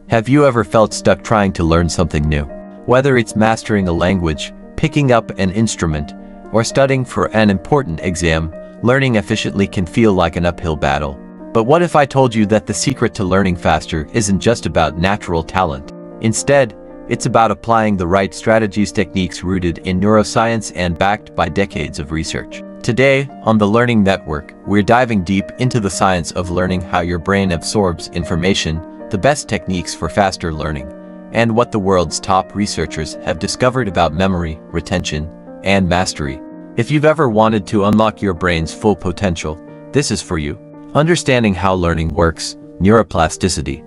Have you ever felt stuck trying to learn something new? Whether it's mastering a language, picking up an instrument, or studying for an important exam, learning efficiently can feel like an uphill battle. But what if I told you that the secret to learning faster isn't just about natural talent? Instead, it's about applying the right strategies, techniques rooted in neuroscience and backed by decades of research. Today, on the Learning Network, we're diving deep into the science of learning, how your brain absorbs information, the best techniques for faster learning, and what the world's top researchers have discovered about memory, retention, and mastery. If you've ever wanted to unlock your brain's full potential, this is for you. Understanding how learning works, neuroplasticity.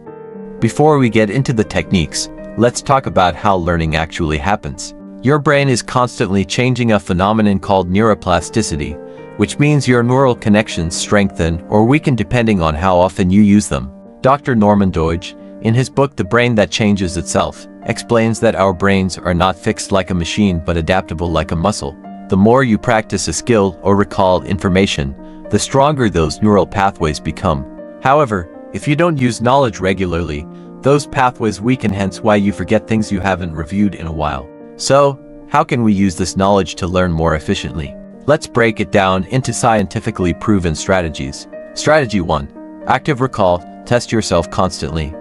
Before we get into the techniques, let's talk about how learning actually happens. Your brain is constantly changing, a phenomenon called neuroplasticity, which means your neural connections strengthen or weaken depending on how often you use them. Dr. Norman Doidge, in his book The Brain That Changes Itself, explains that our brains are not fixed like a machine but adaptable like a muscle. The more you practice a skill or recall information, the stronger those neural pathways become. However, if you don't use knowledge regularly, those pathways weaken, hence why you forget things you haven't reviewed in a while. So, how can we use this knowledge to learn more efficiently? Let's break it down into scientifically proven strategies. Strategy 1. Active recall. Test yourself constantly.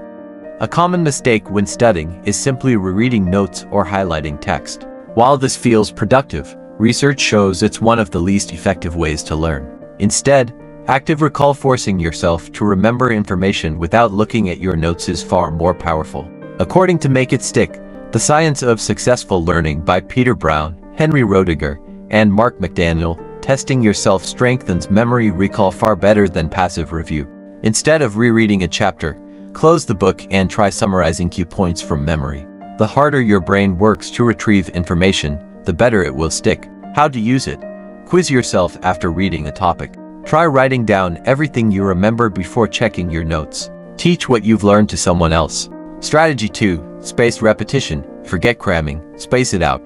A common mistake when studying is simply rereading notes or highlighting text. While this feels productive, research shows it's one of the least effective ways to learn. Instead, active recall, forcing yourself to remember information without looking at your notes, is far more powerful. According to Make It Stick, The Science of Successful Learning by Peter Brown, Henry Roediger, and Mark McDaniel, testing yourself strengthens memory recall far better than passive review. Instead of rereading a chapter, close the book and try summarizing key points from memory. The harder your brain works to retrieve information, the better it will stick. How to use it? Quiz yourself after reading a topic. Try writing down everything you remember before checking your notes. Teach what you've learned to someone else. Strategy 2. Spaced repetition. Forget cramming, space it out.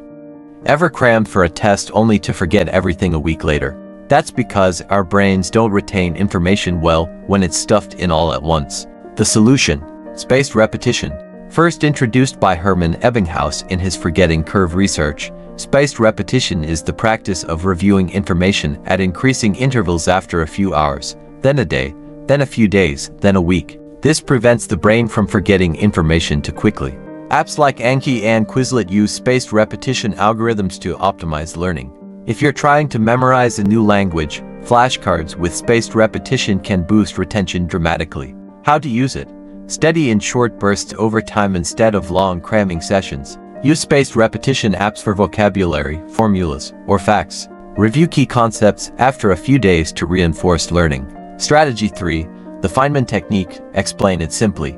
Ever cram for a test only to forget everything a week later? That's because our brains don't retain information well when it's stuffed in all at once. The solution: spaced repetition. First introduced by Hermann Ebbinghaus in his Forgetting Curve research, spaced repetition is the practice of reviewing information at increasing intervals after a few hours, then a day, then a few days, then a week. This prevents the brain from forgetting information too quickly. Apps like Anki and Quizlet use spaced repetition algorithms to optimize learning. If you're trying to memorize a new language, flashcards with spaced repetition can boost retention dramatically. How to use it? Study in short bursts over time instead of long cramming sessions. Use spaced repetition apps for vocabulary, formulas, or facts. Review key concepts after a few days to reinforce learning. Strategy 3. The Feynman Technique. Explain it simply.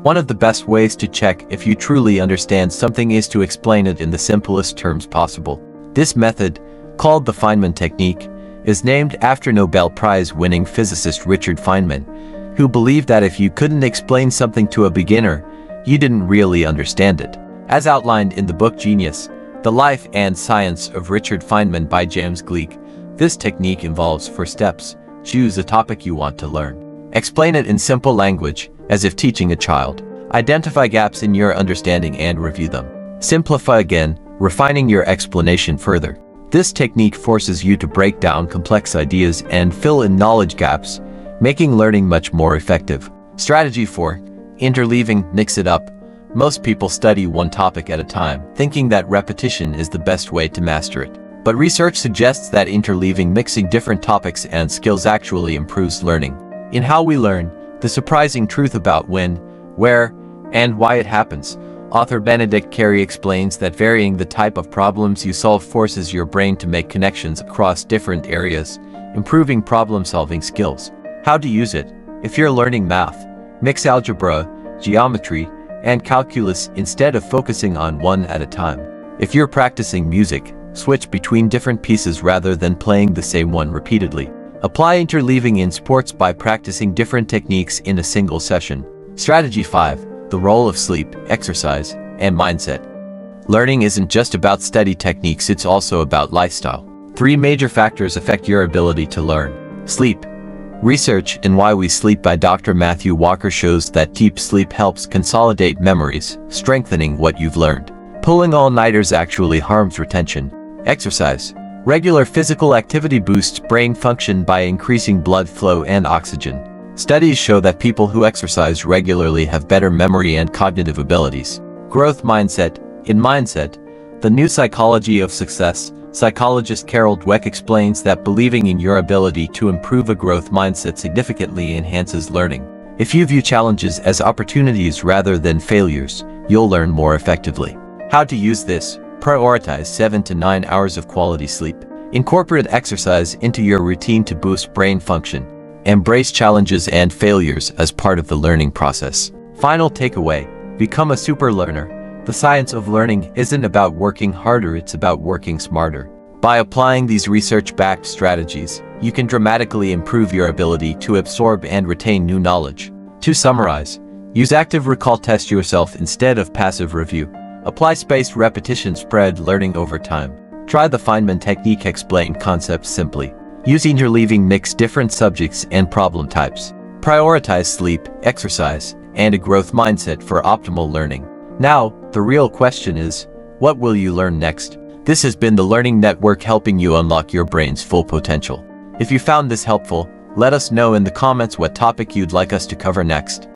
One of the best ways to check if you truly understand something is to explain it in the simplest terms possible. This method, called the Feynman Technique, is named after Nobel Prize-winning physicist Richard Feynman, who believed that if you couldn't explain something to a beginner, you didn't really understand it. As outlined in the book Genius, The Life and Science of Richard Feynman by James Gleick, this technique involves 4 steps. Choose a topic you want to learn. Explain it in simple language, as if teaching a child. Identify gaps in your understanding and review them. Simplify again, refining your explanation further. This technique forces you to break down complex ideas and fill in knowledge gaps, making learning much more effective. Strategy 4. Interleaving. Mix it up. Most people study one topic at a time, thinking that repetition is the best way to master it. But research suggests that interleaving, mixing different topics and skills, actually improves learning. In How We Learn: The Surprising Truth About When, Where, and Why It Happens, author Benedict Carey explains that varying the type of problems you solve forces your brain to make connections across different areas, improving problem-solving skills. How to use it? If you're learning math, mix algebra, geometry, and calculus instead of focusing on one at a time. If you're practicing music, switch between different pieces rather than playing the same one repeatedly. Apply interleaving in sports by practicing different techniques in a single session. Strategy 5. The role of sleep, exercise, and mindset. Learning isn't just about study techniques, it's also about lifestyle. 3 major factors affect your ability to learn. Sleep. Research in Why We Sleep by Dr. Matthew Walker shows that deep sleep helps consolidate memories, strengthening what you've learned. Pulling all-nighters actually harms retention. Exercise. Regular physical activity boosts brain function by increasing blood flow and oxygen. Studies show that people who exercise regularly have better memory and cognitive abilities. Growth mindset. In Mindset, The New Psychology of Success, psychologist Carol Dweck explains that believing in your ability to improve a growth mindset significantly enhances learning. If you view challenges as opportunities rather than failures, you'll learn more effectively. How to use this? Prioritize 7 to 9 hours of quality sleep. Incorporate exercise into your routine to boost brain function. Embrace challenges and failures as part of the learning process. Final takeaway: become a super learner. The science of learning isn't about working harder, it's about working smarter. By applying these research-backed strategies, you can dramatically improve your ability to absorb and retain new knowledge. To summarize, use active recall, test yourself instead of passive review. Apply spaced repetition, spread learning over time. Try the Feynman Technique, explain concepts simply. Use interleaving, mix different subjects and problem types. Prioritize sleep, exercise, and a growth mindset for optimal learning. Now, the real question is, what will you learn next? This has been the Learning Network, helping you unlock your brain's full potential. If you found this helpful, let us know in the comments what topic you'd like us to cover next.